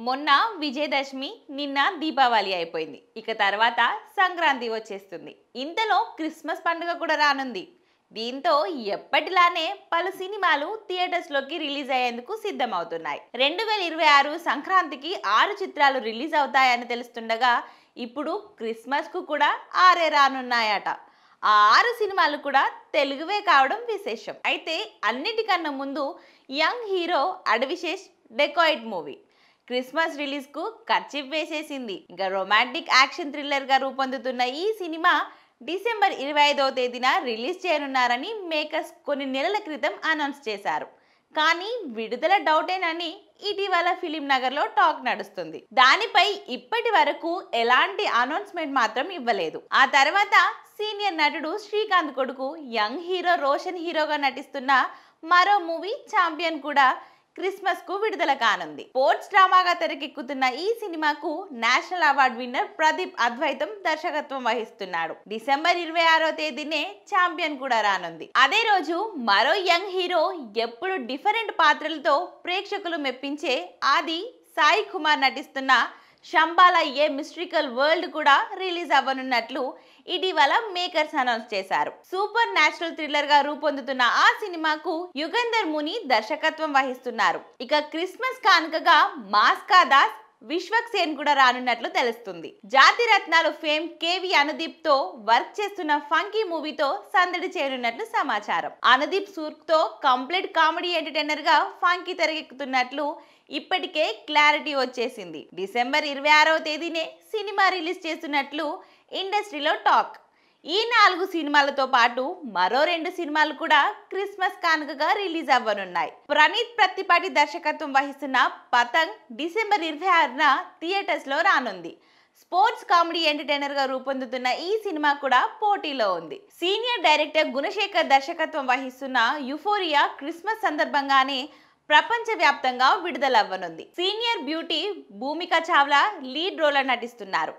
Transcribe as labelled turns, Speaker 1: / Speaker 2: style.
Speaker 1: మొన్న విజయదశమి, నిన్న దీపావళి అయిపోయింది. ఇక తర్వాత సంక్రాంతి వచ్చేస్తుంది. ఇంతలో క్రిస్మస్ పండుగ కూడా రానుంది. దీంతో ఎప్పటిలానే పలు సినిమాలు థియేటర్స్లోకి రిలీజ్ అయ్యేందుకు సిద్ధమవుతున్నాయి. 2026 సంక్రాంతికి 6 చిత్రాలు రిలీజ్ అవుతాయని తెలుస్తుండగా ఇప్పుడు క్రిస్మస్కు కూడా 6 రానున్నాయట. ఆ 6 సినిమాలు కూడా తెలుగువే కావడం విశేషం. అయితే అన్నిటికన్నా ముందు young hero Adivi Sesh dacoit movie Christmas release కు ఖర్చు వేసేసింది. ఇంకా రొమాంటిక్ యాక్షన్ థ్రిల్లర్ గా రూపొందుతున్న ఈ సినిమా డిసెంబర్ 25వ తేదీన రిలీజ్ చేయనున్నారని మేకర్స్ కొన్ని నెలల క్రితం అనౌన్స్ చేశారు. కానీ విడుదల డౌటేనని ఇటీవల ఫిలిం నగర్ లో టాక్ నడుస్తుంది. దానిపై ఇప్పటి వరకు ఎలాంటి అనౌన్స్మెంట్ మాత్రం ఇవ్వలేదు. ఆ తర్వాత సీనియర్ నటుడు శ్రీకాంత్ కొడుకు యంగ్ హీరో రోషన్ హీరోగా నటిస్తున్న మరో మూవీ ఛాంపియన్ కూడా క్రిస్మస్ కు విడుదల కానుంది. స్పోర్ట్స్ డ్రామాగా తెరకెక్కుతున్న ఈ సినిమాకు నేషనల్ అవార్డు విన్నర్ ప్రదీప్ అద్వైతం దర్శకత్వం వహిస్తున్నాడు. డిసెంబర్ 26వ తేదీనే ఛాంపియన్ కూడా రానుంది. అదే రోజు మరో యంగ్ హీరో ఎప్పుడు డిఫరెంట్ పాత్రలతో ప్రేక్షకులు మెప్పించే ఆది సాయి కుమార్ నటిస్తున్న శంబాల ఏ మిస్ట్రికల్ వరల్డ్ కూడా రిలీజ్ అవ్వనున్నట్లు ఇటీవల మేకర్స్ అనౌన్స్ చేశారు. సూపర్ న్యాచురల్ థ్రిల్లర్ గా రూపొందుతున్న ఆ సినిమాకు యుగంధర్ ముని దర్శకత్వం వహిస్తున్నారు. ఇక క్రిస్మస్ కానుకగా మాస్కా దాస్, విశ్వక్ సేన్ కూడా రానున్నట్లు తెలుస్తుంది. జాతి రత్నాలు ఫేమ్ కేవి అనుదీప్ తో వర్క్ చేస్తున్న ఫంకీ మూవీతో సందడి చేయనున్నట్లు సమాచారం. అనుదీప్ సూర్క్ తో కంప్లీట్ కామెడీ ఎంటర్టైనర్ గా ఫంకీ తెరకెక్కుతున్నట్లు ఇప్పటికే క్లారిటీ వచ్చేసింది. డిసెంబర్ 26వ తేదీనే సినిమా రిలీజ్ చేస్తున్నట్లు ఇండస్ట్రీలో టాక్. ఈ 4 సినిమాలతో పాటు మరో 2 సినిమాలు కూడా క్రిస్మస్ కానుకగా రిలీజ్ అవ్వనున్నాయి. ప్రణీత్ ప్రత్తిపాటి దర్శకత్వం వహిస్తున్న పతంగ్ డిసెంబర్ 26న థియేటర్స్ లో రానుంది. స్పోర్ట్స్ కామెడీ ఎంటర్టైనర్ గా రూపొందుతున్న ఈ సినిమా కూడా పోటీలో ఉంది. సీనియర్ డైరెక్టర్ గుణశేఖర్ దర్శకత్వం వహిస్తున్న యుఫోరియా క్రిస్మస్ సందర్భంగానే ప్రపంచవ్యాప్తంగా విడుదలవ్వనుంది. సీనియర్ బ్యూటీ భూమిక చావ్లా లీడ్ రోల్ నటిస్తున్నారు.